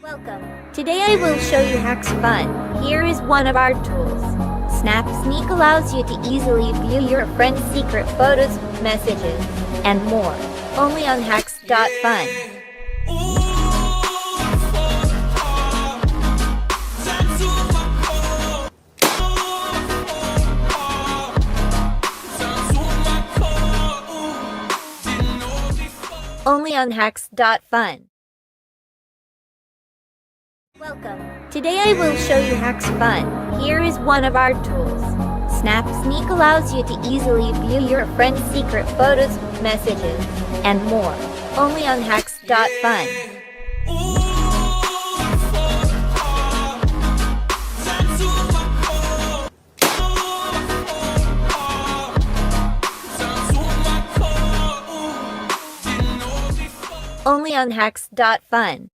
Welcome. Today I will show you Hacks Fun. Here is one of our tools. Snap Sneak allows you to easily view your friend's secret photos, messages, and more. Only on hacks.fun. Only on hacks.fun. Welcome. Today I will show you Hacks Fun. Here is one of our tools. Snap Sneak allows you to easily view your friend's secret photos, messages, and more. Only on hacks.fun. Only on hacks.fun.